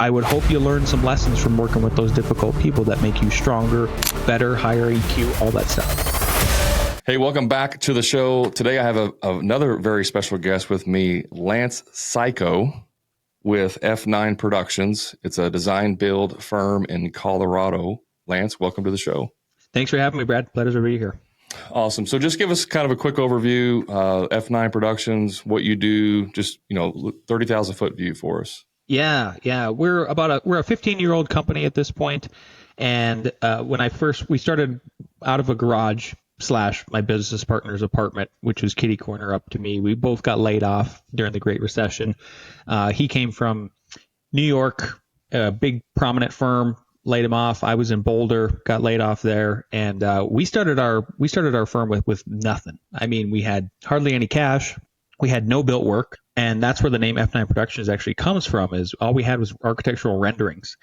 I would hope you learn some lessons from working with those difficult people that make you stronger, better, higher EQ, all that stuff. Hey, welcome back to the show. Today I have another very special guest with me, Lance Cayko with F9 Productions. It's a design build firm in Colorado. Lance, welcome to the show. Thanks for having me, Brad. Pleasure to be here. Awesome. So just give us kind of a quick overview, F9 Productions, what you do, just, 30,000 foot view for us. Yeah. We're a 15-year-old company at this point. And when we started out of a garage / my business partner's apartment, which was kitty corner up to me. We both got laid off during the Great Recession. He came from New York, a big prominent firm, laid him off. I was in Boulder, got laid off there, and we started our firm with nothing. I mean, we had hardly any cash. We had no built work, and that's where the name F9 Productions actually comes from. Is all we had was architectural renderings,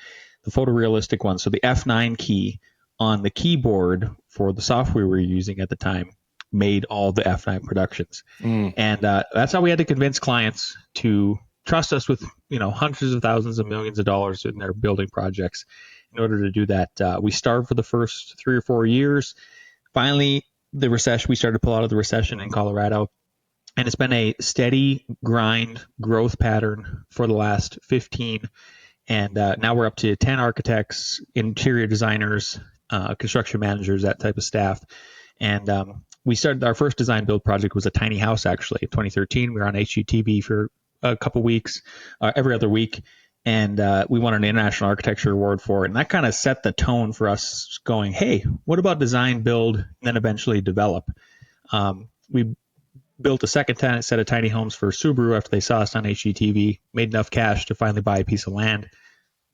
the photorealistic ones. So the F9 key on the keyboard for the software we were using at the time made all the F9 Productions, and that's how we had to convince clients to trust us with hundreds of thousands of millions of dollars in their building projects. In order to do that, we starved for the first 3 or 4 years. Finally, the recession, we started to pull out of the recession in Colorado. And it's been a steady grind growth pattern for the last 15. And now we're up to 10 architects, interior designers, construction managers, that type of staff. And we started our first design build project was a tiny house, actually, in 2013. We were on HGTV for a couple weeks, every other week. And we won an International Architecture Award for it. And that kind of set the tone for us going, hey, what about design, build, and then eventually develop? We built a second set of tiny homes for Subaru after they saw us on HGTV, made enough cash to finally buy a piece of land.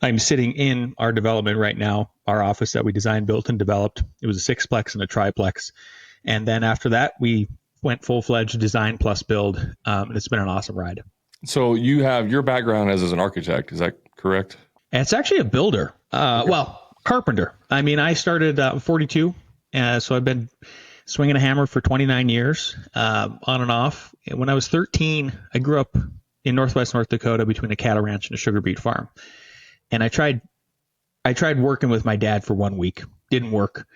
I'm sitting in our development right now, our office that we designed, built, and developed. It was a 6-plex and a triplex. And then after that, we went full-fledged design plus build. And it's been an awesome ride. So you have your background as an architect, is that correct? It's actually a builder. Well, carpenter. I mean, I started 42, so I've been swinging a hammer for 29 years, on and off. And when I was 13, I grew up in northwest North Dakota between a cattle ranch and a sugar beet farm. And I tried working with my dad for 1 week. Didn't work.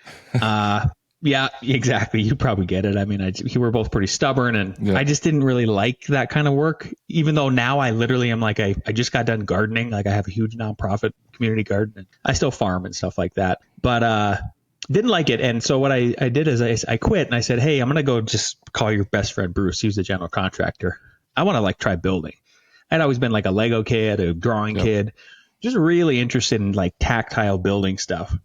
Yeah, exactly. You probably get it. I mean, we were both pretty stubborn, and I just didn't really like that kind of work, even though now I literally am like, I just got done gardening. Like I have a huge nonprofit community garden. And I still farm and stuff like that, but didn't like it. And so what I did is I quit, and I said, hey, I'm going to go just call your best friend, Bruce. He was a general contractor. I want to try building. I'd always been like a Lego kid, a drawing kid, just really interested in like tactile building stuff.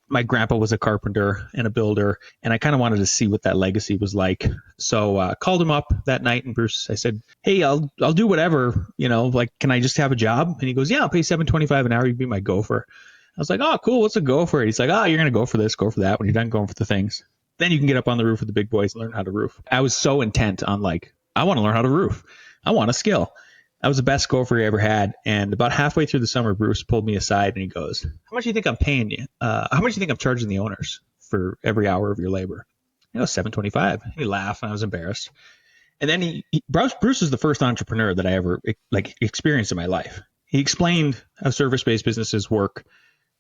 My grandpa was a carpenter and a builder, and I kind of wanted to see what that legacy was like. So called him up that night, and Bruce, I said, hey, I'll do whatever, can I just have a job? And he goes, yeah, I'll pay $7.25 an hour. You be my gopher. I was like, oh, cool. What's a gopher? He's like, oh, you're going to go for this, go for that. When you're done going for the things, then you can get up on the roof with the big boys and learn how to roof. I was so intent on I want to learn how to roof. I want a skill. I was the best gopher he ever had. And about halfway through the summer, Bruce pulled me aside and he goes, how much do you think I'm paying you? How much do you think I'm charging the owners for every hour of your labor? $7.25. He laughed, and I was embarrassed. And then Bruce is the first entrepreneur that I ever experienced in my life. He explained how service-based businesses work,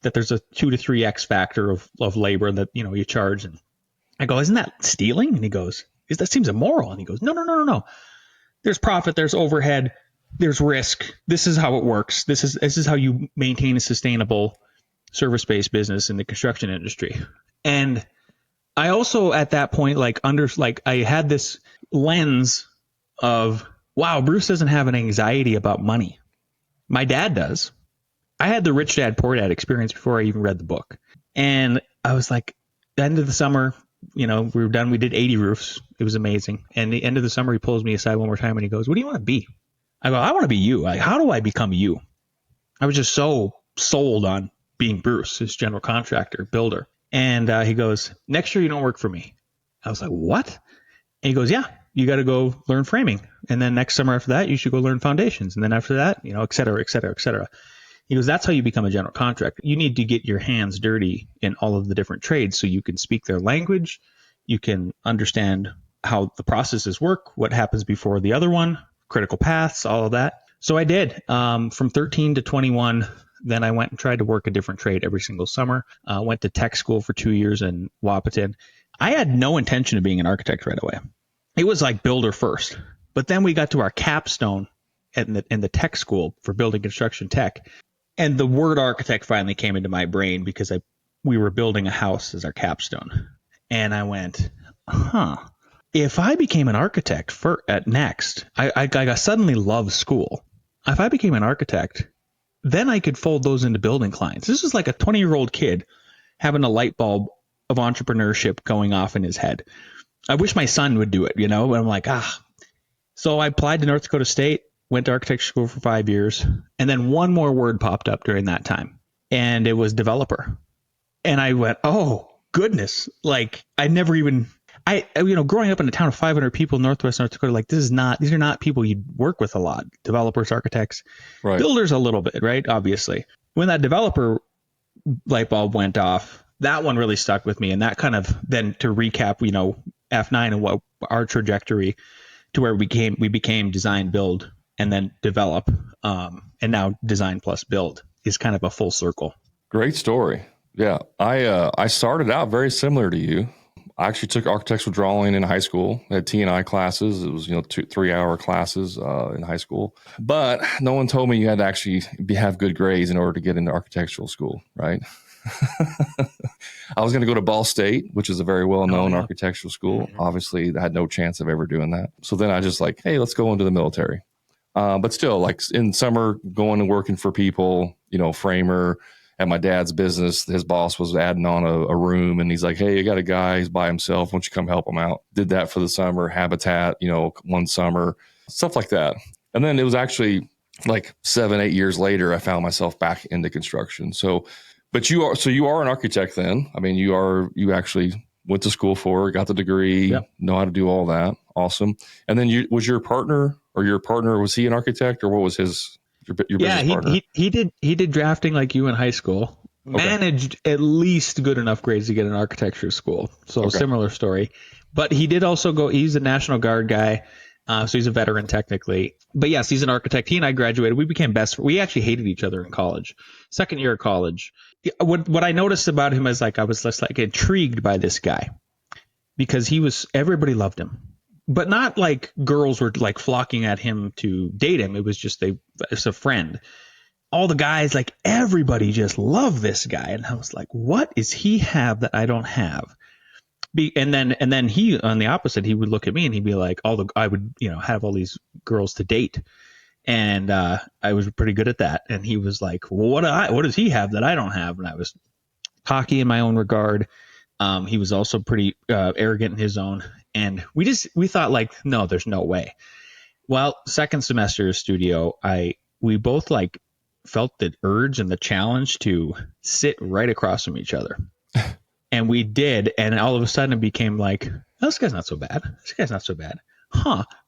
that there's a 2 to 3x factor of labor that, you charge. And I go, isn't that stealing? And he goes, that seems immoral. And he goes, no. There's profit, there's overhead, there's risk. This is how it works. This is how you maintain a sustainable service-based business in the construction industry. And I also at that point I had this lens of, wow, Bruce doesn't have an anxiety about money. My dad does. I had the rich dad, poor dad experience before I even read the book. And I was like, the end of the summer, we were done. We did 80 roofs. It was amazing. And the end of the summer, he pulls me aside one more time and he goes, what do you want to be? I go, I want to be you. How do I become you? I was just so sold on being Bruce, his general contractor, builder. And he goes, next year you don't work for me. I was like, what? And he goes, yeah, you got to go learn framing. And then next summer after that, you should go learn foundations. And then after that, et cetera, et cetera, et cetera. He goes, that's how you become a general contractor. You need to get your hands dirty in all of the different trades so you can speak their language. You can understand how the processes work, what happens before the other one, critical paths, all of that. So I did, from 13 to 21. Then I went and tried to work a different trade every single summer. Went to tech school for 2 years in Wapaton. I had no intention of being an architect right away. It was like builder first. But then we got to our capstone in the tech school for building construction tech. And the word architect finally came into my brain because we were building a house as our capstone. And I went, if I became an architect at next, I suddenly loved school. If I became an architect, then I could fold those into building clients. This is like a 20-year-old kid having a light bulb of entrepreneurship going off in his head. I wish my son would do it, but I'm like, So I applied to North Dakota State, went to architecture school for 5 years, and then one more word popped up during that time, and it was developer. And I went, oh, goodness. Like, I never even... growing up in a town of 500 people in Northwest North Dakota, like these are not people you work with a lot. Developers, architects, right. Builders a little bit, right? Obviously. When that developer light bulb went off, that one really stuck with me. And that kind of, then to recap, F9 and what our trajectory to where we became design, build, and then develop. And now design plus build is kind of a full circle. Great story. Yeah. I started out very similar to you. I actually took architectural drawing in high school. I had T&I classes. It was, 2-3 hour classes in high school. But no one told me you had to actually have good grades in order to get into architectural school, right? I was going to go to Ball State, which is a very well-known architectural school. Mm-hmm. Obviously, I had no chance of ever doing that. So then I just hey, let's go into the military. But still, like in summer, going and working for people, framer, at my dad's business, his boss was adding on a room, and he's like, hey, you got a guy, he's by himself. Why don't you come help him out? Did that for the summer, Habitat, one summer, stuff like that. And then it was actually like 7-8 years later, I found myself back into construction. So you are an architect then. I mean, you actually went to school got the degree, yep. Know how to do all that. Awesome. And then was your partner, was he an architect, or what was his? Your business partner? He did drafting like you in high school. Okay. Managed at least good enough grades to get an architecture school. So Similar story. But he did also he's a National Guard guy. So he's a veteran technically. But yes, he's an architect. He and I graduated. We became we actually hated each other in college. Second year of college. What I noticed about him is I was less intrigued by this guy because everybody loved him. But not like girls were flocking at him to date him. It was just it's a friend. All the guys, everybody just loved this guy. And I was like, what does he have that I don't have? And then he, on the opposite, he would look at me and he'd be like, I would, have all these girls to date. And I was pretty good at that. And he was like, well, what does he have that I don't have? And I was cocky in my own regard. He was also pretty arrogant in his own. And we thought no, there's no way. Well, second semester of studio, we both felt the urge and the challenge to sit right across from each other. And we did. And all of a sudden it became this guy's not so bad. This guy's not so bad.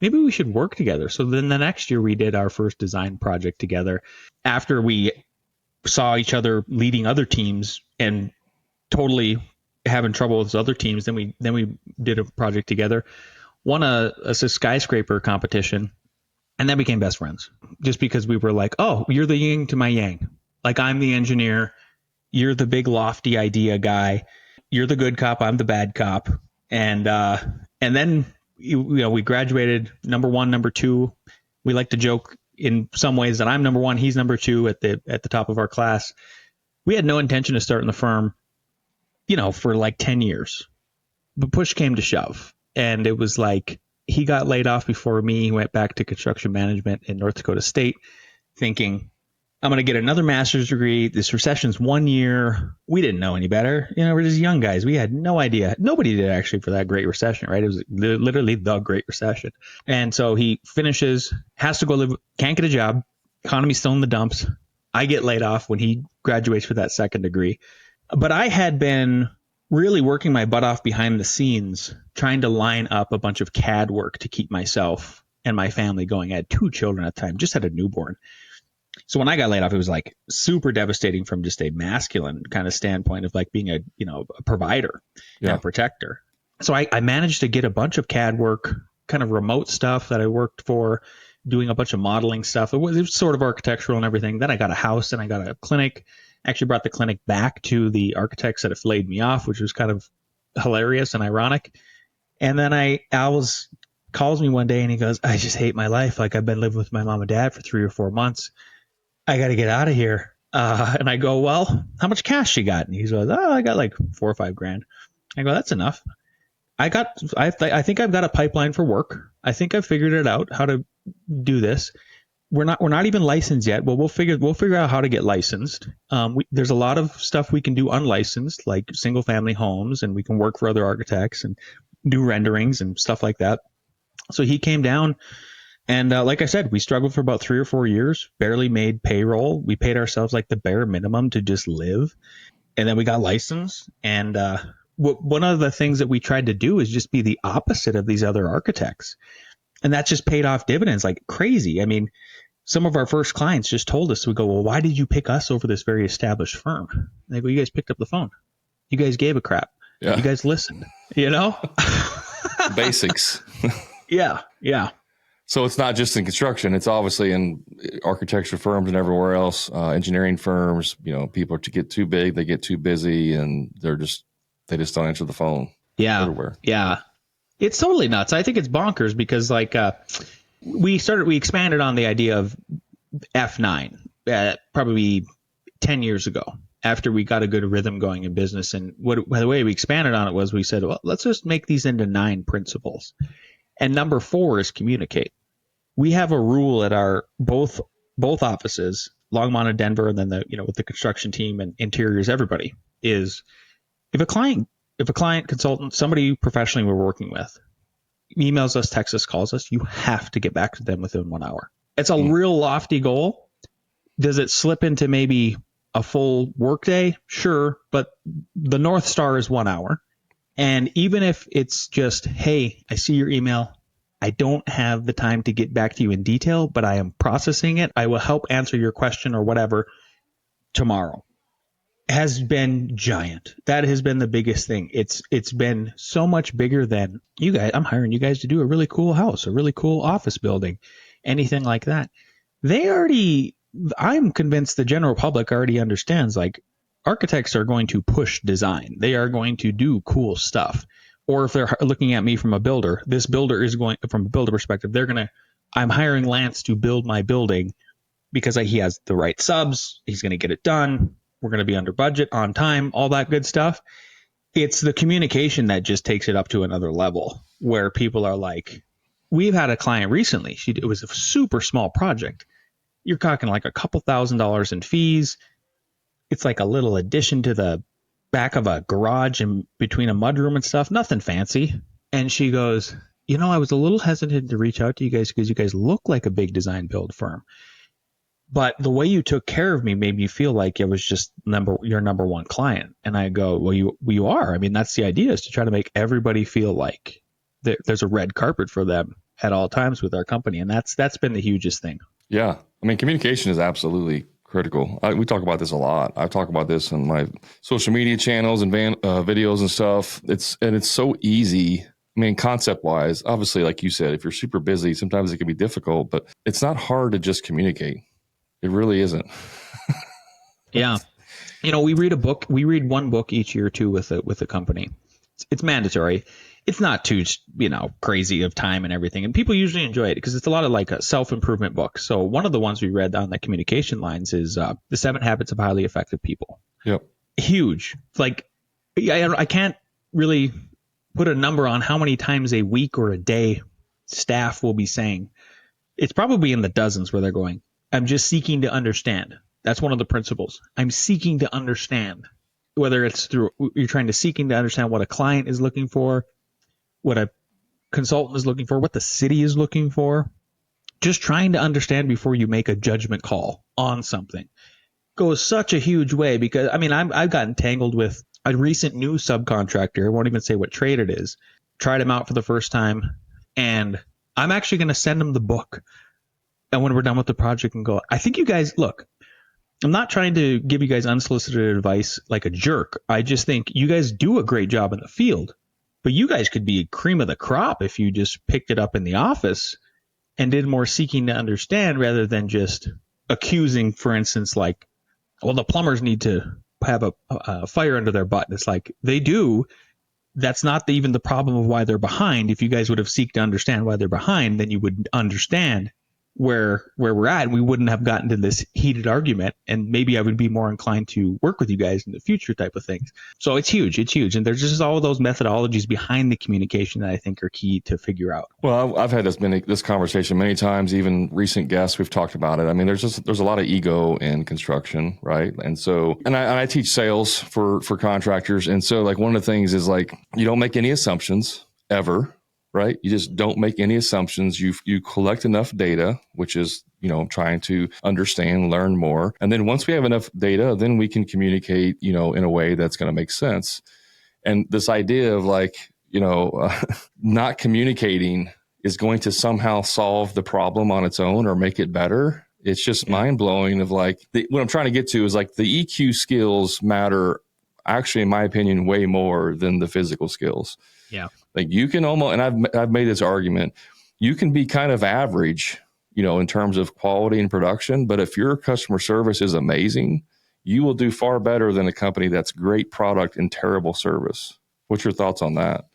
Maybe we should work together. So then the next year we did our first design project together after we saw each other leading other teams and totally having trouble with other teams. Then we did a project together, won a skyscraper competition, and then became best friends just because we were like, oh, you're the yin to my yang. I'm the engineer. You're the big lofty idea guy. You're the good cop. I'm the bad cop. And then, we graduated number one, number two. We like to joke in some ways that I'm number one. He's number two at the top of our class. We had no intention of starting the firm, for 10 years, but push came to shove. And it was he got laid off before me. He went back to construction management in North Dakota State thinking, I'm going to get another master's degree. This recession's 1 year. We didn't know any better. We're just young guys. We had no idea. Nobody did actually for that Great Recession, right? It was literally the Great Recession. And so he finishes, has to go live, can't get a job. Economy's still in the dumps. I get laid off when he graduates with that second degree. But I had been really working my butt off behind the scenes, trying to line up a bunch of CAD work to keep myself and my family going. I had 2 children at the time, just had a newborn. So when I got laid off, it was super devastating from just a masculine kind of standpoint of being a provider and a protector. So I managed to get a bunch of CAD work, kind of remote stuff that I worked for doing a bunch of modeling stuff. It was sort of architectural and everything. Then I got a house and I got a clinic. Actually brought the clinic back to the architects that have laid me off, which was kind of hilarious and ironic. And then Al's calls me one day and he goes, I just hate my life. Like, I've been living with my mom and dad for 3 or 4 months. I got to get out of here. And I go, well, how much cash you got? And he goes, I got like 4 or 5 grand. I go, that's enough. I think I've got a pipeline for work. I think I've figured it out how to do this. We're not even licensed yet. Well, we'll figure out how to get licensed. There's a lot of stuff we can do unlicensed, like single family homes, and we can work for other architects and do renderings and stuff like that. So he came down, and like I said, we struggled for about 3 or 4 years, barely made payroll. We paid ourselves like the bare minimum to just live, and then we got licensed. And one of the things that we tried to do is just be the opposite of these other architects, and that just paid off dividends like crazy. I mean, some of our first clients just told us, we go, well, why did you pick us over this very established firm? And they go, you guys picked up the phone. You guys gave a crap. Yeah. You guys listened, Basics. Yeah. So it's not just in construction. It's obviously in architecture firms and everywhere else, engineering firms. People to get too big, they get too busy, and they just don't answer the phone. Yeah. Everywhere. Yeah. It's totally nuts. I think it's bonkers because we expanded on the idea of F9 probably 10 years ago after we got a good rhythm going in business. And the way we expanded on it was we said, well, let's just make these into 9 principles. And number 4 is communicate. We have a rule at our both offices, Longmont and Denver, and then with the construction team and interiors, everybody is if a client consultant, somebody professionally we're working with, emails us, texts us, calls us, you have to get back to them within 1 hour. It's a real lofty goal. Does it slip into maybe a full workday? Sure, but the North Star is 1 hour. And even if it's just, hey, I see your email. I don't have the time to get back to you in detail, but I am processing it. I will help answer your question or whatever tomorrow. Has been giant. That has been the biggest thing. It's been so much bigger than you guys. I'm hiring you guys to do a really cool house, a really cool office building, anything like that. I'm convinced the general public already understands, like, architects are going to push design. They are going to do cool stuff. Or if they're looking at me from a builder, this builder is going, from a builder perspective, I'm hiring Lance to build my building because he has the right subs. He's going to get it done. We're going to be under budget, on time, all that good stuff. It's the communication that just takes it up to another level where people are like, we've had a client recently. It was a super small project. You're talking like a couple $1,000s in fees. It's like a little addition to the back of a garage and between a mudroom and stuff. Nothing fancy. And she goes, I was a little hesitant to reach out to you guys because you guys look like a big design build firm. But the way you took care of me made me feel like it was just your number one client. And I go, well, you are. I mean, that's the idea, is to try to make everybody feel like there's a red carpet for them at all times with our company. And that's been the hugest thing. Yeah. I mean, communication is absolutely critical. We talk about this a lot. I talk about this in my social media channels and videos and stuff. It's so easy. I mean, concept wise, obviously, like you said, if you're super busy, sometimes it can be difficult, but it's not hard to just communicate. It really isn't. Yeah. We read a book. We read one book each year too with the company. It's mandatory. It's not too, crazy of time and everything. And people usually enjoy it because it's a lot of like a self-improvement book. So one of the ones we read on the communication lines is The 7 Habits of Highly Effective People. Yep. Huge. Like, I can't really put a number on how many times a week or a day staff will be saying. It's probably in the dozens where they're going, I'm just seeking to understand. That's one of the principles. I'm seeking to understand, whether it's through you're seeking to understand what a client is looking for, what a consultant is looking for, what the city is looking for. Just trying to understand before you make a judgment call on something goes such a huge way, because I've gotten tangled with a recent new subcontractor. I won't even say what trade it is. Tried him out for the first time, and I'm actually going to send him the book. And when we're done with the project, and go, I think you guys, look, I'm not trying to give you guys unsolicited advice like a jerk. I just think you guys do a great job in the field, but you guys could be cream of the crop if you just picked it up in the office and did more seeking to understand rather than just accusing, for instance, like, well, the plumbers need to have a fire under their butt. It's like, they do. That's not even the problem of why they're behind. If you guys would have seeked to understand why they're behind, then you would understand where we're at. We wouldn't have gotten to this heated argument, and maybe I would be more inclined to work with you guys in the future type of things. So it's huge. And there's just all of those methodologies behind the communication that I think are key to figure out. Well, I've had this conversation many times, even recent guests, we've talked about it. I mean, there's a lot of ego in construction, right? And so, and I teach sales for contractors. And so like one of the things is like, you don't make any assumptions ever. Right? You just don't make any assumptions. You collect enough data, which is, trying to understand, learn more. And then once we have enough data, then we can communicate, in a way that's going to make sense. And this idea of like, not communicating is going to somehow solve the problem on its own or make it better. It's just mind blowing of like, what I'm trying to get to is like the EQ skills matter actually, in my opinion, way more than the physical skills. Yeah. Like you can almost, and I've made this argument, you can be kind of average, in terms of quality and production, but if your customer service is amazing, you will do far better than a company that's great product and terrible service. What's your thoughts on that?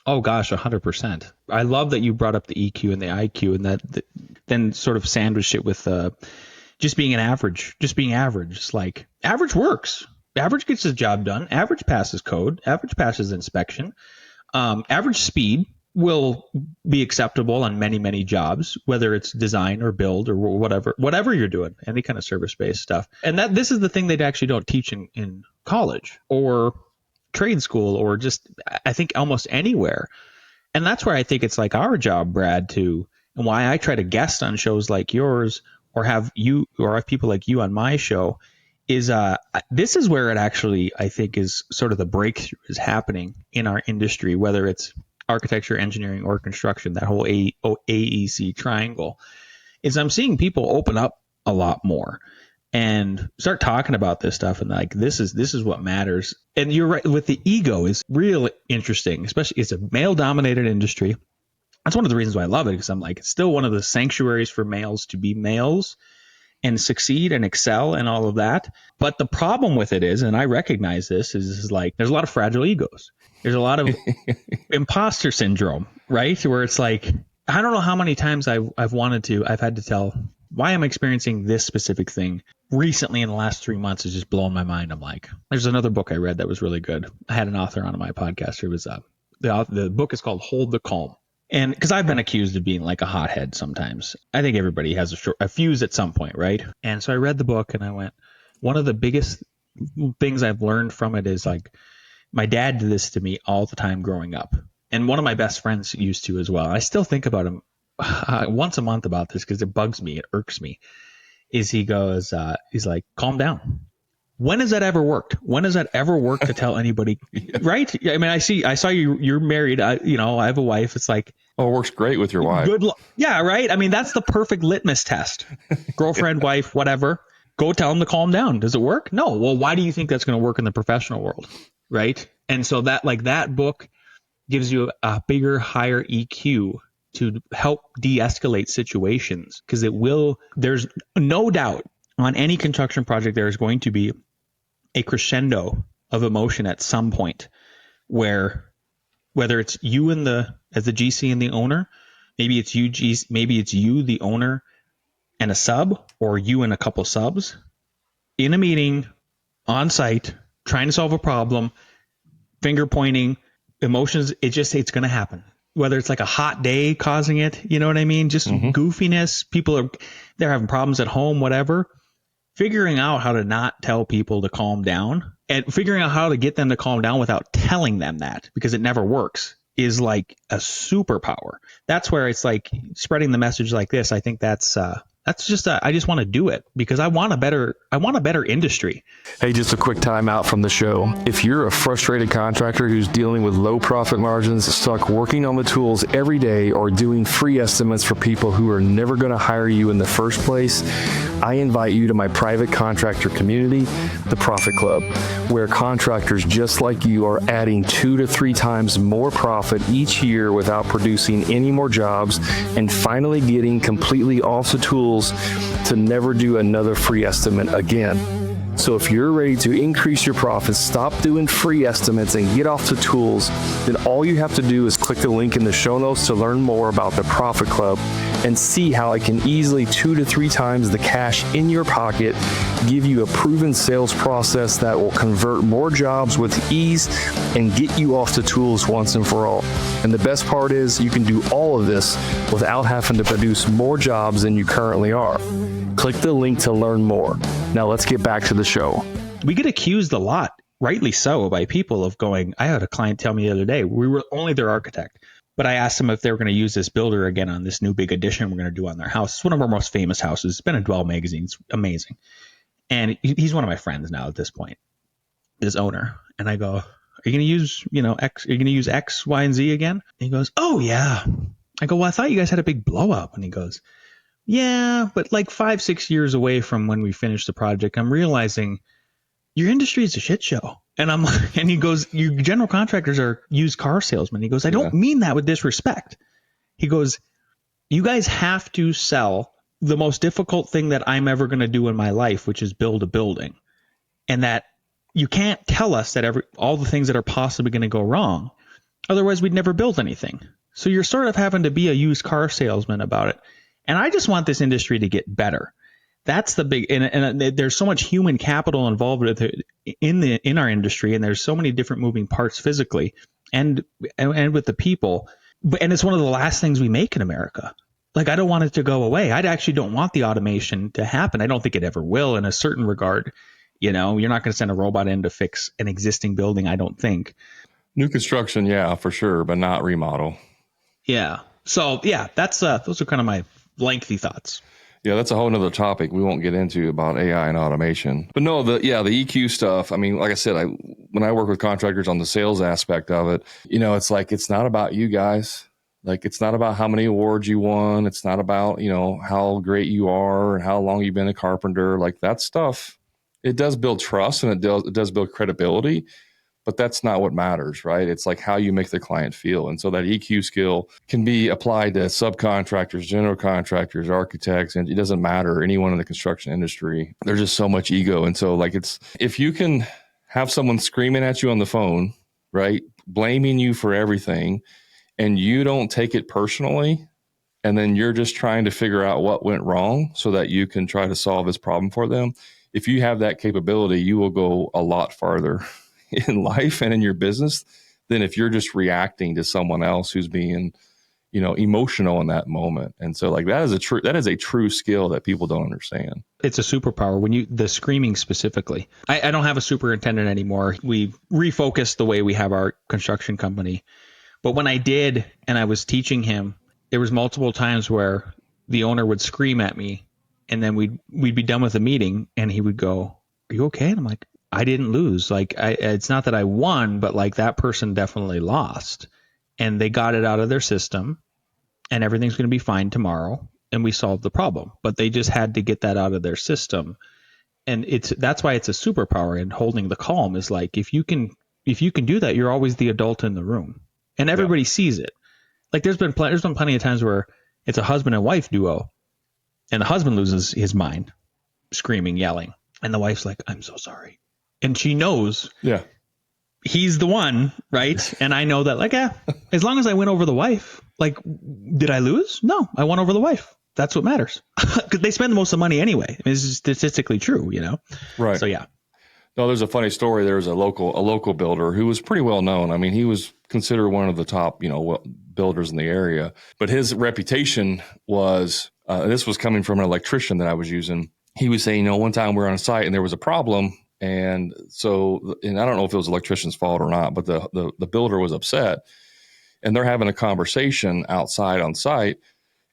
Oh gosh, 100%. I love that you brought up the EQ and the IQ, and that then sort of sandwiched it with just being average. It's like average works. Average gets the job done. Average passes code. Average passes inspection. Average speed will be acceptable on many, many jobs, whether it's design or build or whatever you're doing, any kind of service-based stuff. And this is the thing they actually don't teach in college or trade school or just, I think, almost anywhere. And that's where I think it's like our job, Brad, and why I try to guest on shows like yours or have people like you on my show is this is where it actually, I think, is sort of the breakthrough is happening in our industry, whether it's architecture, engineering, or construction, that whole AEC triangle, is I'm seeing people open up a lot more and start talking about this stuff. And like, this is what matters. And you're right, with the ego is real interesting, especially it's a male dominated industry. That's one of the reasons why I love it, because I'm like, it's still one of the sanctuaries for males to be males and succeed and excel and all of that. But the problem with it is, and I recognize this, is like there's a lot of fragile egos. There's a lot of imposter syndrome, right? Where it's like, I don't know how many times I've had to tell why I'm experiencing this specific thing recently in the last 3 months is just blowing my mind. I'm like, there's another book I read that was really good. I had an author on my podcast. It was the book is called Hold the Calm. And because I've been accused of being like a hothead sometimes. I think everybody has a fuse at some point, right? And so I read the book and I went, one of the biggest things I've learned from it is like, my dad did this to me all the time growing up. And one of my best friends used to as well. I still think about him once a month about this because it bugs me. It irks me. Is he goes, he's like, calm down. When has that ever worked? When has that ever worked to tell anybody? Yeah. Right? I mean, I saw you're married. I have a wife. It's like, oh, it works great with your wife. Yeah. Right. I mean, that's the perfect litmus test. Girlfriend, wife, whatever. Go tell them to calm down. Does it work? No. Well, why do you think that's going to work in the professional world? Right. And so that book gives you a bigger, higher EQ to help de-escalate situations, because there's no doubt on any construction project, there is going to be a crescendo of emotion at some point where, whether it's you as the GC and the owner, maybe it's you, the owner, and a sub, or you and a couple subs in a meeting on site, trying to solve a problem, finger pointing, emotions. It's going to happen. Whether it's like a hot day causing it, you know what I mean? Just goofiness. They're having problems at home, whatever. Figuring out how to not tell people to calm down and figuring out how to get them to calm down without telling them that, because it never works, is like a superpower. That's where it's like spreading the message like this. I think that's just I just want to do it because I want a better industry. Hey, just a quick time out from the show. If you're a frustrated contractor who's dealing with low profit margins, stuck working on the tools every day, or doing free estimates for people who are never going to hire you in the first place, I invite you to my private contractor community, the Profit Club, where contractors just like you are adding 2 to 3 times more profit each year without producing any more jobs and finally getting completely off the tools to never do another free estimate again. So if you're ready to increase your profits, stop doing free estimates and get off the tools, then all you have to do is click the link in the show notes to learn more about the Profit Club and see how it can easily 2 to 3 times the cash in your pocket, give you a proven sales process that will convert more jobs with ease and get you off the tools once and for all. And the best part is you can do all of this without having to produce more jobs than you currently are. Click the link to learn more. Now let's get back to the show. We get accused a lot, rightly so, by people of going, I had a client tell me the other day, we were only their architect, but I asked them if they were going to use this builder again on this new big addition we're going to do on their house. It's one of our most famous houses. It's been in Dwell magazine. It's amazing. And he's one of my friends now at this point, this owner. And I go, are you going to use, X, are you going to use X, Y, and Z again? And he goes, oh yeah. I go, well, I thought you guys had a big blow up. And he goes, yeah, but like 5-6 years away from when we finish the project, I'm realizing your industry is a shit show. And I'm like, and he goes, you general contractors are used car salesmen. He goes, I don't mean that with disrespect. He goes, you guys have to sell the most difficult thing that I'm ever going to do in my life, which is build a building. And that you can't tell us that all the things that are possibly going to go wrong. Otherwise, we'd never build anything. So you're sort of having to be a used car salesman about it. And I just want this industry to get better. That's the big, and there's so much human capital involved with it in our industry, and there's so many different moving parts physically and with the people. And it's one of the last things we make in America. Like, I don't want it to go away. I actually don't want the automation to happen. I don't think it ever will in a certain regard. You're not going to send a robot in to fix an existing building, I don't think. New construction, yeah, for sure, but not remodel. Yeah. So yeah, those are kind of my lengthy thoughts. Yeah, that's a whole nother topic we won't get into about AI and automation. But no, the EQ stuff. I mean, like I said, when I work with contractors on the sales aspect of it, it's like, it's not about you guys. Like, it's not about how many awards you won. It's not about, how great you are and how long you've been a carpenter. Like, that stuff, it does build trust and it does build credibility. But that's not what matters, right? It's like how you make the client feel. And so that EQ skill can be applied to subcontractors, general contractors, architects, and it doesn't matter, anyone in the construction industry. There's just so much ego. And so if you can have someone screaming at you on the phone, right, blaming you for everything, and you don't take it personally, and then you're just trying to figure out what went wrong so that you can try to solve this problem for them. If you have that capability, you will go a lot farther in life and in your business than if you're just reacting to someone else who's being, emotional in that moment. And so that is a true skill that people don't understand. It's a superpower the screaming specifically. I don't have a superintendent anymore. We refocused the way we have our construction company. But when I did, and I was teaching him, there was multiple times where the owner would scream at me, and then we'd be done with the meeting and he would go, are you okay? And I'm like, I didn't lose. It's not that I won, but that person definitely lost, and they got it out of their system, and everything's going to be fine tomorrow. And we solved the problem, but they just had to get that out of their system. And that's why it's a superpower. And holding the calm is like, if you can do that, you're always the adult in the room, and everybody sees it. Like there's been plenty of times where it's a husband and wife duo, and the husband loses his mind, screaming, yelling, and the wife's like, I'm so sorry. And she knows he's the one, right? And I know that, as long as I win over the wife, did I lose? No, I won over the wife. That's what matters. Because they spend the most of the money anyway. I mean, it's statistically true, Right. So, yeah. No, there's a funny story. There's a local builder who was pretty well known. I mean, he was considered one of the top, builders in the area. But his reputation was, this was coming from an electrician that I was using. He was saying, one time we were on a site and there was a problem. And so, I don't know if it was the electrician's fault or not, but the builder was upset, and they're having a conversation outside on site.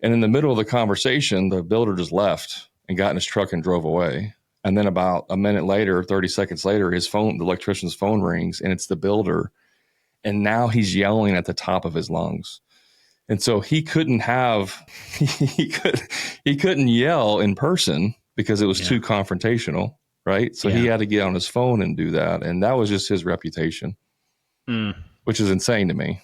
And in the middle of the conversation, the builder just left and got in his truck and drove away. And then about a minute later, 30 seconds later, the electrician's phone rings, and it's the builder. And now he's yelling at the top of his lungs. And so he couldn't yell in person because it was too confrontational, right? So he had to get on his phone and do that. And that was just his reputation, which is insane to me.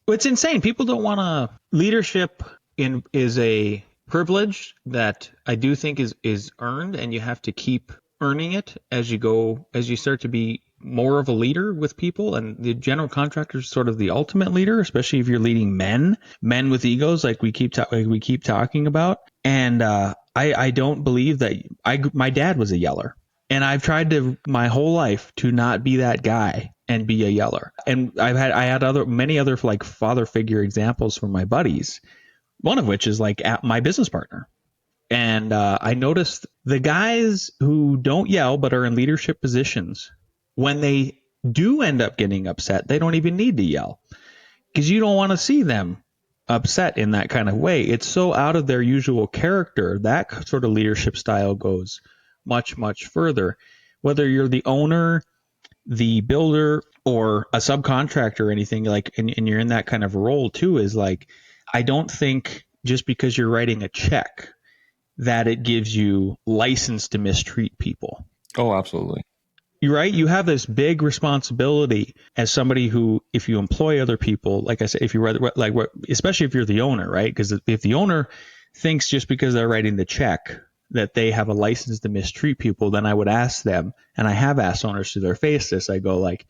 Well, it's insane. People don't want to. Leadership is a privilege that I do think is earned, and you have to keep earning it as you start to be more of a leader with people. And the general contractor is sort of the ultimate leader, especially if you're leading men with egos, like we keep talking about. And I don't believe that. My dad was a yeller, and I've tried to my whole life to not be that guy and be a yeller. And I had many other like father figure examples from my buddies. One of which is like my business partner. And I noticed the guys who don't yell but are in leadership positions, when they do end up getting upset, they don't even need to yell, because you don't want to see them upset in that kind of way. It's so out of their usual character. That sort of leadership style goes much, much further. Whether you're the owner, the builder, or a subcontractor or anything, like, and you're in that kind of role too, is like, I don't think just because you're writing a check that it gives you license to mistreat people. Oh, absolutely. You're right. You have this big responsibility as somebody who, if you employ other people, like I said, if you especially if you're the owner, right? Because if the owner thinks just because they're writing the check that they have a license to mistreat people, then I would ask them, and I have asked owners to their face this. I go like,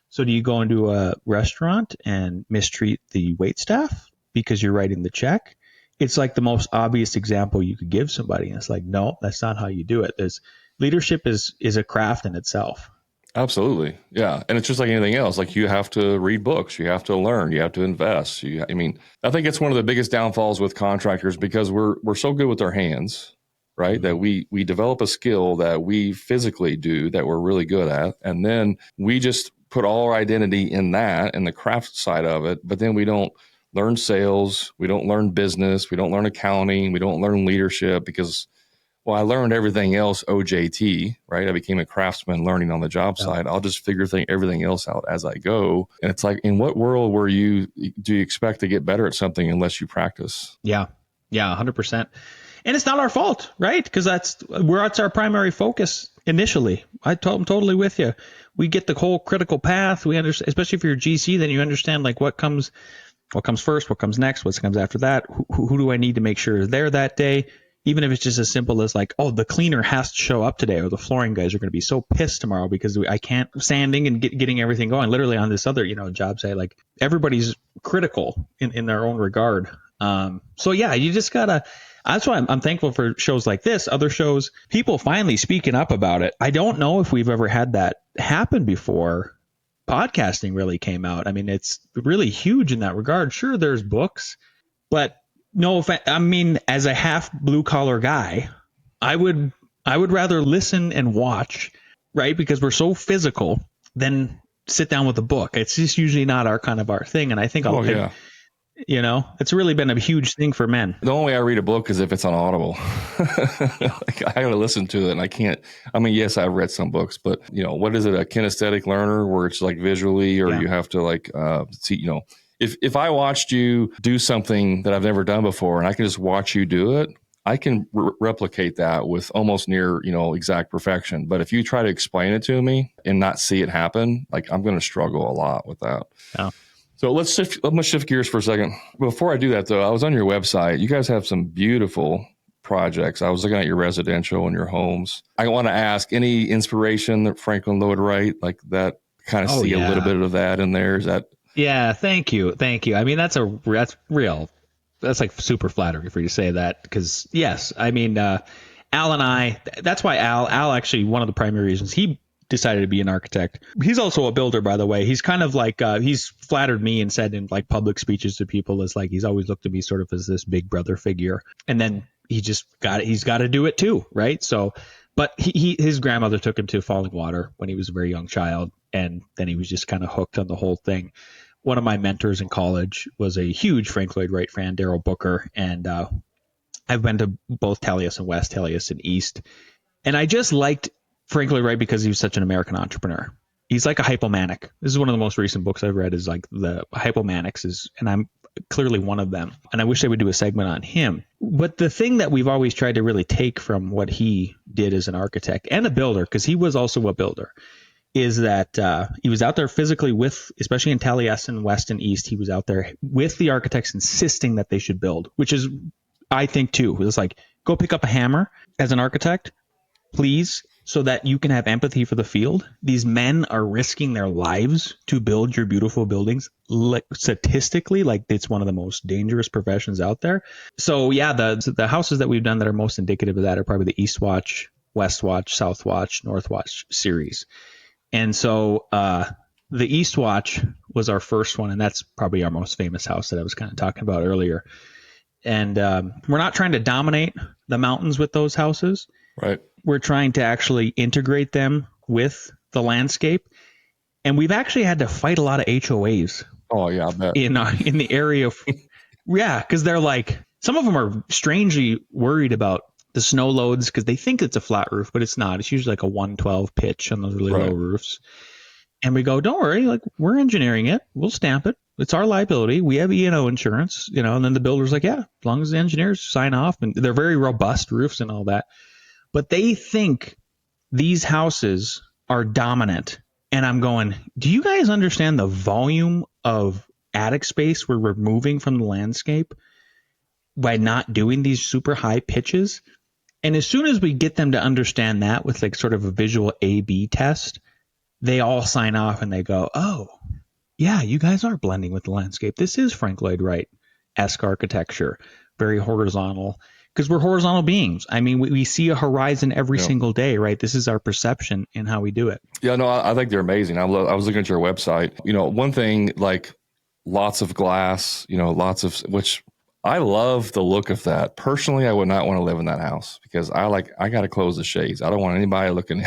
so do you go into a restaurant and mistreat the wait staff because you're writing the check? It's like the most obvious example you could give somebody. And it's like, no, that's not how you do it. Leadership is a craft in itself. Absolutely. Yeah. And it's just like anything else. Like, you have to read books, you have to learn, you have to invest. I think it's one of the biggest downfalls with contractors, because we're so good with our hands, right? That we develop a skill that we physically do that we're really good at. And then we just put all our identity in that and the craft side of it. But then we don't learn sales, we don't learn business, we don't learn accounting, we don't learn leadership, because, well, I learned everything else OJT, right? I became a craftsman learning on the job site. I'll just figure everything else out as I go. And it's like, in what world do you expect to get better at something unless you practice? Yeah, 100%. And it's not our fault, right? Because that's our primary focus initially. I'm totally with you. We get the whole critical path. We understand, especially if you're a GC, then you understand like what comes first, what comes next, what comes after that. Who do I need to make sure is there that day? Even if it's just as simple as like, oh, the cleaner has to show up today, or the flooring guys are going to be so pissed tomorrow because I can't sanding and getting everything going. Literally on this other, job site, like everybody's critical in their own regard. So yeah, you just gotta. That's why I'm thankful for shows like this. Other shows, people finally speaking up about it. I don't know if we've ever had that happen before. Podcasting really came out. I mean, it's really huge in that regard. Sure, there's books, but no offense. I mean, as a half blue collar guy, I would rather listen and watch, right? Because we're so physical, than sit down with a book. It's just usually not our thing. And I think it's really been a huge thing for men. The only way I read a book is if it's on Audible. Like, I got to listen to it, and I can't. I mean, yes, I've read some books, but what is it? A kinesthetic learner, where it's like visually, or you have to like see. If I watched you do something that I've never done before, and I can just watch you do it, I can replicate that with almost near exact perfection. But if you try to explain it to me and not see it happen, like, I'm going to struggle a lot with that. Yeah. So let's shift gears for a second. Before I do that, though, I was on your website. You guys have some beautiful projects. I was looking at your residential and your homes. I want to ask, any inspiration that Franklin Lloyd Wright, like that, kind of see a little bit of that in there? Is that? Yeah, thank you. I mean, that's real. That's like super flattering for you to say that, because yes, I mean, Al and I. That's why Al actually, one of the primary reasons he decided to be an architect. He's also a builder, by the way. He's kind of like he's flattered me and said in like public speeches to people, as like he's always looked at me sort of as this big brother figure, and then he's got to do it too, right? So, but his grandmother took him to Falling Water when he was a very young child, and then he was just kind of hooked on the whole thing. One of my mentors in college was a huge Frank Lloyd Wright fan, Daryl Booker, and I've been to both Tellius and West, Tellius and East, and I just liked Frank Lloyd Wright because he was such an American entrepreneur. He's like a hypomanic. This is one of the most recent books I've read, is like the hypomanics and clearly one of them. And I wish I would do a segment on him. But the thing that we've always tried to really take from what he did as an architect and a builder, because he was also a builder, is that he was out there physically with, especially in Taliesin, West and East, he was out there with the architects insisting that they should build, which is, I think, too. It's like, go pick up a hammer as an architect, please, so that you can have empathy for the field. These men are risking their lives to build your beautiful buildings. Statistically, like, it's one of the most dangerous professions out there. So yeah, the houses that we've done that are most indicative of that are probably the East Watch, West Watch, South Watch, North Watch series. And so the East Watch was our first one, and that's probably our most famous house that I was kind of talking about earlier. And we're not trying to dominate the mountains with those houses. Right. We're trying to actually integrate them with the landscape. And we've actually had to fight a lot of HOAs. Oh, yeah, I bet. In the area. Yeah, because they're like, some of them are strangely worried about the snow loads because they think it's a flat roof, but it's not. It's usually like a 112 pitch on those really low roofs. And we go, don't worry, like, we're engineering it. We'll stamp it. It's our liability. We have E&O insurance, and then the builder's like, yeah, as long as the engineers sign off, and they're very robust roofs and all that. But they think these houses are dominant. And I'm going, do you guys understand the volume of attic space we're removing from the landscape by not doing these super high pitches? And as soon as we get them to understand that with like sort of a visual A/B test, they all sign off and they go, oh, yeah, you guys are blending with the landscape. This is Frank Lloyd Wright-esque architecture, very horizontal, because we're horizontal beings. I mean, we see a horizon every single day, right? This is our perception in how we do it. Yeah, no, I think they're amazing. I was looking at your website. One thing, like, lots of glass, which I love the look of that. Personally, I would not want to live in that house because I got to close the shades. I don't want anybody looking.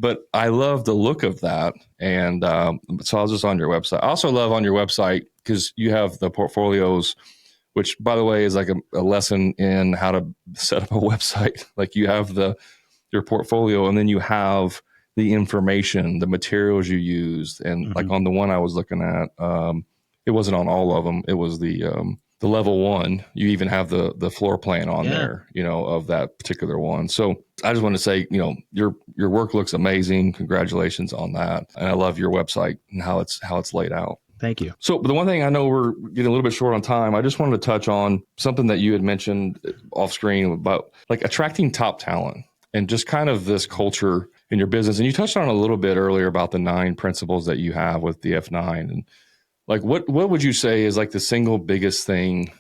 But I love the look of that. And so I was just on your website. I also love on your website because you have the portfolios, which, by the way, is like a lesson in how to set up a website. Like, you have your portfolio, and then you have the information, the materials you used. And like on the one I was looking at, it wasn't on all of them. It was the level one. You even have the floor plan on there, of that particular one. So I just want to say, your work looks amazing. Congratulations on that. And I love your website and how it's laid out. Thank you. So the one thing, I know we're getting a little bit short on time. I just wanted to touch on something that you had mentioned off screen about like attracting top talent and just kind of this culture in your business. And you touched on a little bit earlier about the 9 principles that you have with the F9. And like, what would you say is like the single biggest thing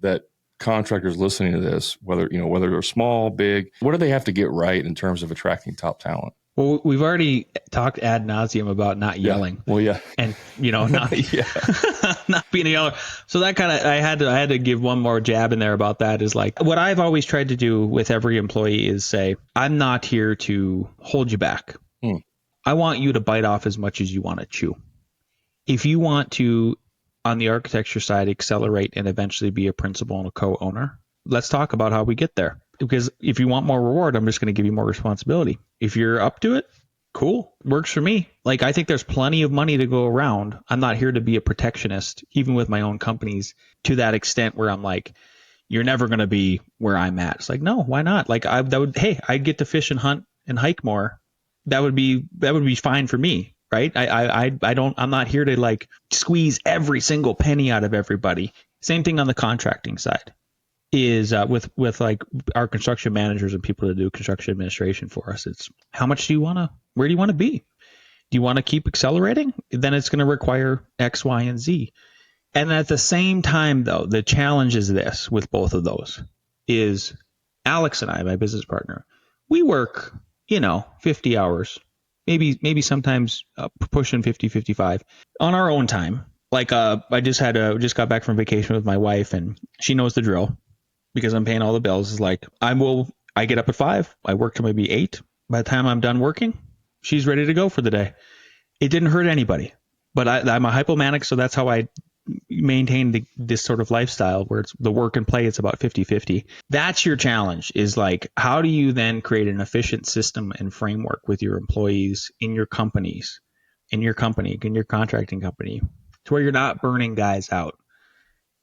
that contractors listening to this, whether they're small, big, what do they have to get right in terms of attracting top talent? Well, we've already talked ad nauseum about not yelling. Yeah. Well, yeah. And, not, not being a yeller. So that kind of, I had to give one more jab in there about that is like, what I've always tried to do with every employee is say, I'm not here to hold you back. I want you to bite off as much as you want to chew. If you want to, on the architecture side, accelerate and eventually be a principal and a co-owner, let's talk about how we get there. Because if you want more reward, I'm just going to give you more responsibility. If you're up to it, cool. Works for me. Like, I think there's plenty of money to go around. I'm not here to be a protectionist, even with my own companies, to that extent where I'm like, you're never going to be where I'm at. It's like, no, why not? Like, I'd get to fish and hunt and hike more. That would be fine for me. Right. I'm not here to like squeeze every single penny out of everybody. Same thing on the contracting side is with like our construction managers and people that do construction administration for us. It's how much where do you want to be? Do you want to keep accelerating? Then it's going to require X, Y, and Z. And at the same time, though, the challenge is this with both of those is Alex and I, my business partner, we work, 50 hours. Maybe sometimes pushing 50, 55 on our own time. Like I just got back from vacation with my wife, and she knows the drill because I'm paying all the bills. It's like I get up at 5, I work till maybe 8. By the time I'm done working, she's ready to go for the day. It didn't hurt anybody, but I'm a hypomanic, so that's how I maintain this sort of lifestyle where it's the work and play. It's about 50-50. That's your challenge is like, how do you then create an efficient system and framework with your employees in your companies, in your company, in your contracting company, to where you're not burning guys out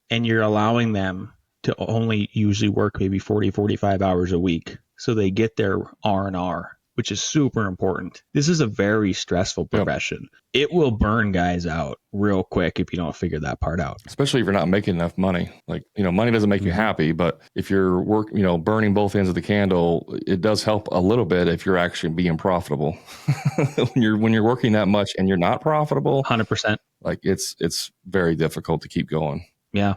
and you're allowing them to only usually work maybe 40, 45 hours a week. So they get their R&R, which is super important. This is a very stressful profession. Yep. It will burn guys out real quick if you don't figure that part out. Especially if you're not making enough money. Like, money doesn't make you happy, but if you're burning both ends of the candle, it does help a little bit if you're actually being profitable. when you're working that much and you're not profitable, 100%. Like it's very difficult to keep going. Yeah.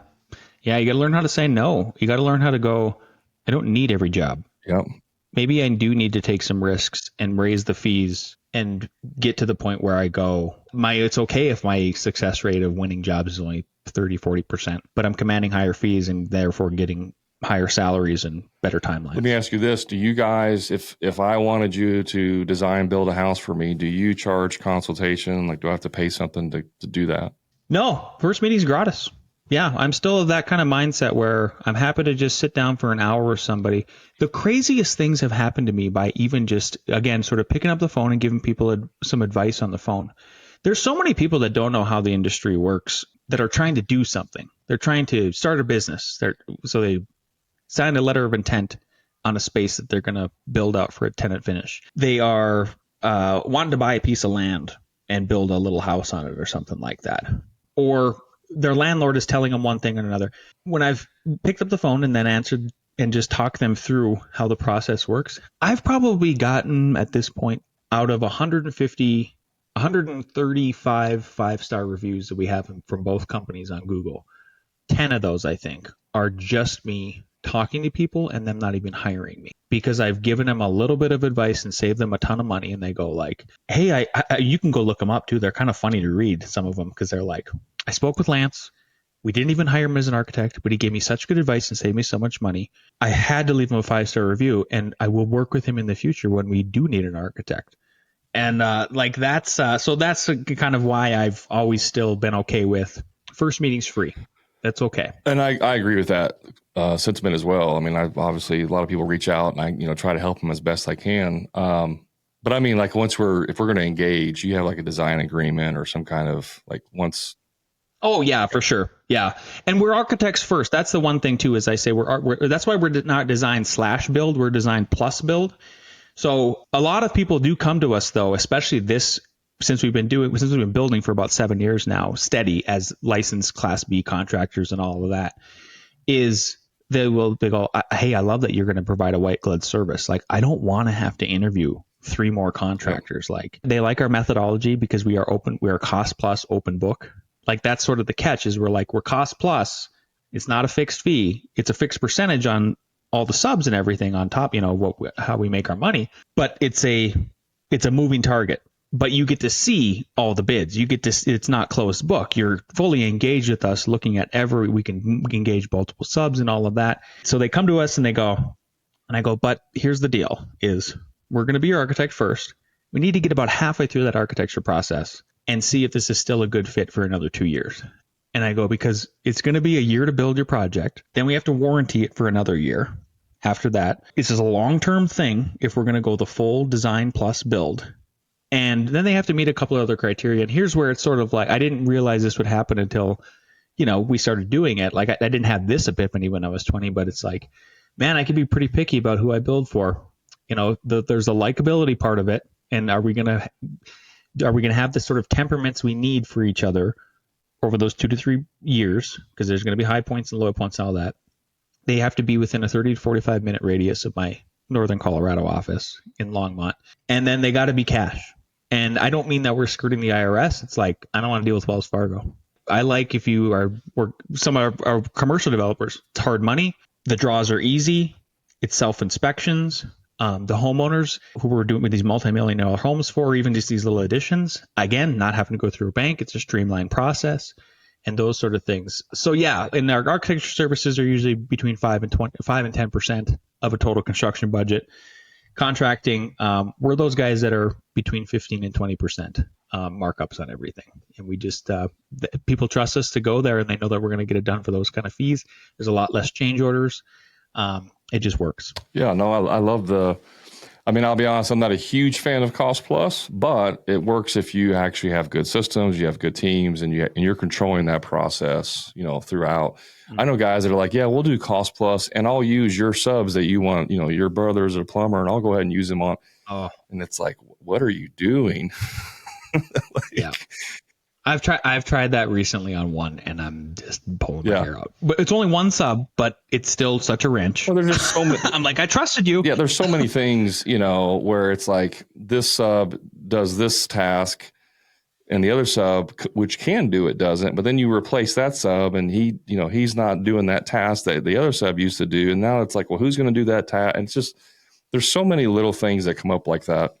Yeah. You got to learn how to say no. You got to learn how to go, I don't need every job. Yep. Maybe I do need to take some risks and raise the fees and get to the point where I go, it's okay if my success rate of winning jobs is only 30, 40%, but I'm commanding higher fees and therefore getting higher salaries and better timelines. Let me ask you this. Do you guys, if I wanted you to design, build a house for me, do you charge consultation? Like, do I have to pay something to do that? No, first meeting's gratis. Yeah, I'm still of that kind of mindset where I'm happy to just sit down for an hour with somebody. The craziest things have happened to me by even just, again, sort of picking up the phone and giving people some advice on the phone. There's so many people that don't know how the industry works that are trying to do something. They're trying to start a business. So they sign a letter of intent on a space that they're going to build out for a tenant finish. They are wanting to buy a piece of land and build a little house on it or something like that. Or their landlord is telling them one thing or another. When I've picked up the phone and then answered and just talked them through how the process works, I've probably gotten at this point out of 135 five-star reviews that we have from both companies on Google. 10 of those, I think, are just me talking to people and them not even hiring me because I've given them a little bit of advice and saved them a ton of money. And they go like, hey, you can go look them up too. They're kind of funny to read, some of them, because they're like, I spoke with Lance. We didn't even hire him as an architect, but he gave me such good advice and saved me so much money. I had to leave him a 5-star review, and I will work with him in the future when we do need an architect. And that's kind of why I've always still been okay with first meetings free. That's okay. And I agree with that sentiment as well. I mean, obviously a lot of people reach out and I try to help them as best I can. But I mean, like if we're going to engage, you have like a design agreement or some kind of like once. Oh yeah, for sure. Yeah. And we're architects first. That's the one thing too, as I say, that's why we're not design/build, we're design plus build. So a lot of people do come to us though, especially since we've been building for about 7 years now, steady as licensed Class B contractors and all of that, is they go, hey, I love that you're going to provide a white glove service. Like, I don't want to have to interview 3 more contractors. Like, they like our methodology because we are cost plus open book. Like, that's sort of the catch is we're cost plus. It's not a fixed fee. It's a fixed percentage on all the subs and everything on top, how we make our money, but it's a moving target. But you get to see all the bids. It's not closed book. You're fully engaged with us, looking at we can engage multiple subs and all of that. So they come to us and they go, and I go, but here's the deal is we're going to be your architect first. We need to get about halfway through that architecture process and see if this is still a good fit for another 2 years. And I go, because it's going to be a year to build your project. Then we have to warranty it for another year. After that, this is a long-term thing if we're going to go the full design plus build. And then they have to meet a couple of other criteria. And here's where it's sort of like, I didn't realize this would happen until, we started doing it. Like I didn't have this epiphany when I was 20, but it's like, man, I can be pretty picky about who I build for. There's a likability part of it. And are we going to have the sort of temperaments we need for each other over those 2 to 3 years? Because there's going to be high points and low points and all that. They have to be within a 30 to 45 minute radius of my Northern Colorado office in Longmont. And then they got to be cash. And I don't mean that we're skirting the IRS. It's like, I don't want to deal with Wells Fargo. I like if you are some of our commercial developers, it's hard money. The draws are easy. It's self-inspections. The homeowners who we're doing with these multi-million-dollar homes for, or even just these little additions, again, not having to go through a bank. It's a streamlined process and those sort of things. So yeah, and our architecture services are usually between 5 and 10% of a total construction budget. Contracting, we're those guys that are between 15 and 20% markups on everything. And we just, people trust us to go there and they know that we're going to get it done for those kind of fees. There's a lot less change orders. It just works. Yeah, no, I love I mean, I'll be honest, I'm not a huge fan of cost plus, but it works if you actually have good systems, you have good teams, and you're controlling that process, throughout. I know guys that are like, yeah, we'll do cost plus, and I'll use your subs that you want, your brother's a plumber, and I'll go ahead and use them on. Oh, And it's like, what are you doing? yeah. I've tried that recently on one, and I'm just pulling my hair out. But it's only one sub, but it's still such a wrench. Well, there's just so many. I'm like, I trusted you. Yeah, there's so many things, where it's like this sub does this task, and the other sub, which can do it, doesn't. But then you replace that sub, and he's not doing that task that the other sub used to do, and now it's like, well, who's going to do that task? And it's just there's so many little things that come up like that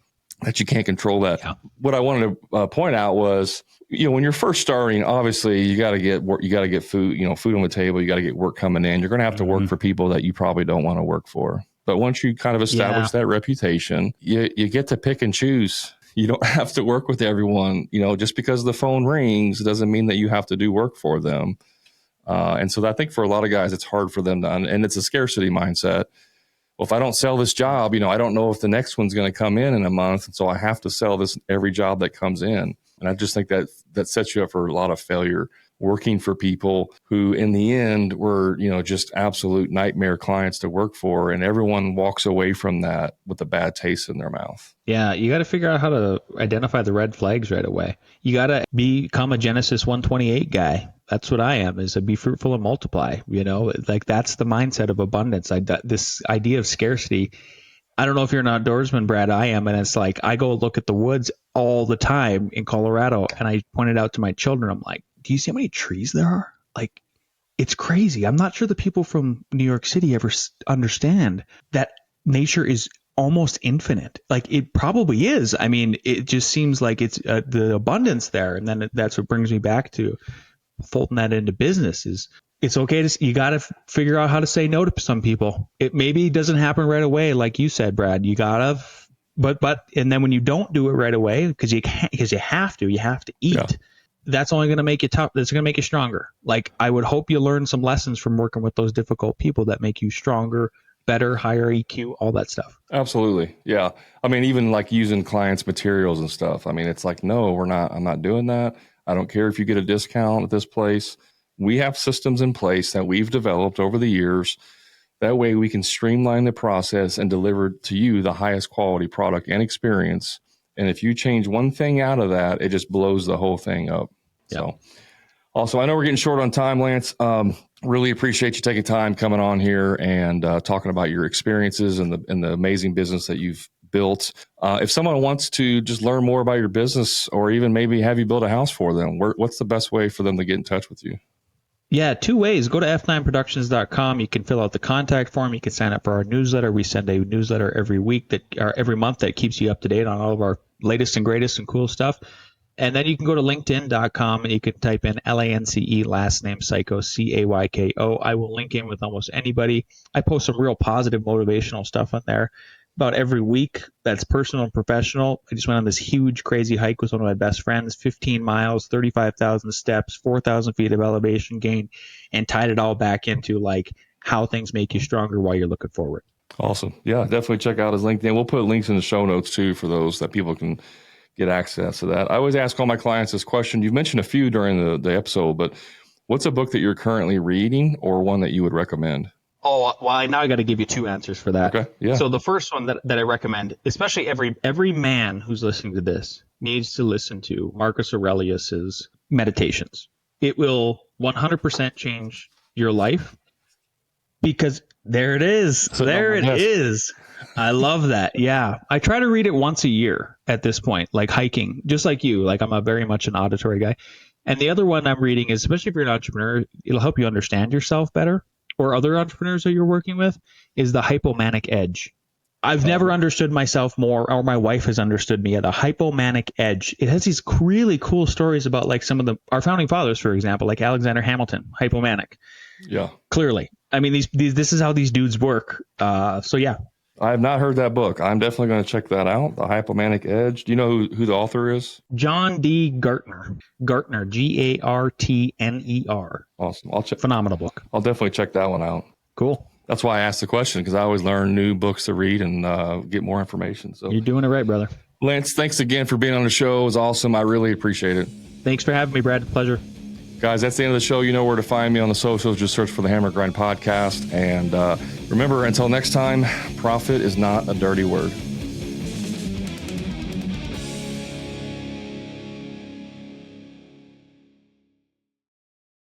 you can't control that. Yeah. What I wanted to point out was, when you're first starting, obviously you got to get work, you got to get food, food on the table, you got to get work coming in. You're going to have to work for people that you probably don't want to work for. But once you kind of establish that reputation, you get to pick and choose. You don't have to work with everyone. Just because the phone rings doesn't mean that you have to do work for them. And so I think for a lot of guys, it's hard for them to, and it's a scarcity mindset. Well, if I don't sell this job, I don't know if the next one's going to come in a month. And so I have to sell this every job that comes in. And I just think that sets you up for a lot of failure working for people who in the end were, just absolute nightmare clients to work for. And everyone walks away from that with a bad taste in their mouth. Yeah. You got to figure out how to identify the red flags right away. You got to become a Genesis 128 guy. That's what I am, is a be fruitful and multiply, like that's the mindset of abundance. This idea of scarcity. I don't know if you're an outdoorsman, Brad. I am. And it's like, I go look at the woods all the time in Colorado, and I pointed out to my children, I'm like, do you see how many trees there are? Like, it's crazy. I'm not sure the people from New York City ever understand that nature is almost infinite. Like, it probably is. I mean, it just seems like it's the abundance there. And then that's what brings me back to folding that into business is it's okay you got to figure out how to say no to some people. It maybe doesn't happen right away. Like you said, Brad, you gotta, and then when you don't do it right away, because you have to eat. Yeah. That's only going to make you tough. That's going to make you stronger. Like, I would hope you learn some lessons from working with those difficult people that make you stronger, better, higher EQ, all that stuff. Absolutely. Yeah. I mean, even like using clients' materials and stuff. I mean, it's like, no, I'm not doing that. I don't care if you get a discount at this place. We have systems in place that we've developed over the years. That way we can streamline the process and deliver to you the highest quality product and experience. And if you change one thing out of that, it just blows the whole thing up. Yep. So also, I know we're getting short on time, Lance. Really appreciate you taking time coming on here and talking about your experiences and the amazing business that you've built. If someone wants to just learn more about your business or even maybe have you build a house for them, what's the best way for them to get in touch with you? Yeah, two ways. Go to f9productions.com. You can fill out the contact form. You can sign up for our newsletter. We send a newsletter every month that keeps you up to date on all of our latest and greatest and cool stuff. And then you can go to linkedin.com and you can type in Lance, last name Cayko, Cayko. I will link in with almost anybody. I post some real positive motivational stuff on there about every week. That's personal and professional. I just went on this huge, crazy hike with one of my best friends, 15 miles, 35,000 steps, 4,000 feet of elevation gain, and tied it all back into like how things make you stronger while you're looking forward. Awesome. Yeah, definitely check out his LinkedIn. We'll put links in the show notes too for those that people can get access to that. I always ask all my clients this question. You've mentioned a few during the episode, but what's a book that you're currently reading or one that you would recommend? Oh, well, now I got to give you two answers for that. Okay. Yeah. So the first one that I recommend, especially every man who's listening to this needs to listen to Marcus Aurelius's Meditations. It will 100% change your life because there it is. There it is. I love that. Yeah. I try to read it once a year at this point, like hiking, just like you. Like, I'm a very much an auditory guy. And the other one I'm reading is, especially if you're an entrepreneur, it'll help you understand yourself better, or other entrepreneurs that you're working with, is The Hypomanic Edge. I've never understood myself more, or my wife has understood me, at a hypomanic edge. It has these really cool stories about like some of our founding fathers, for example, like Alexander Hamilton, hypomanic. Yeah. Clearly. I mean, this is how these dudes work. So yeah. I have not heard that book. I'm definitely going to check that out. The Hypomanic Edge. Do you know who the author is? John D. Gartner. Gartner, Gartner. Awesome. Phenomenal book. I'll definitely check that one out. Cool. That's why I asked the question, because I always learn new books to read and get more information. So You're doing it right, brother. Lance, thanks again for being on the show. It was awesome. I really appreciate it. Thanks for having me, Brad. Pleasure. Guys, that's the end of the show. You know where to find me on the socials. Just search for the Hammer Grind Podcast. And remember, until next time, profit is not a dirty word.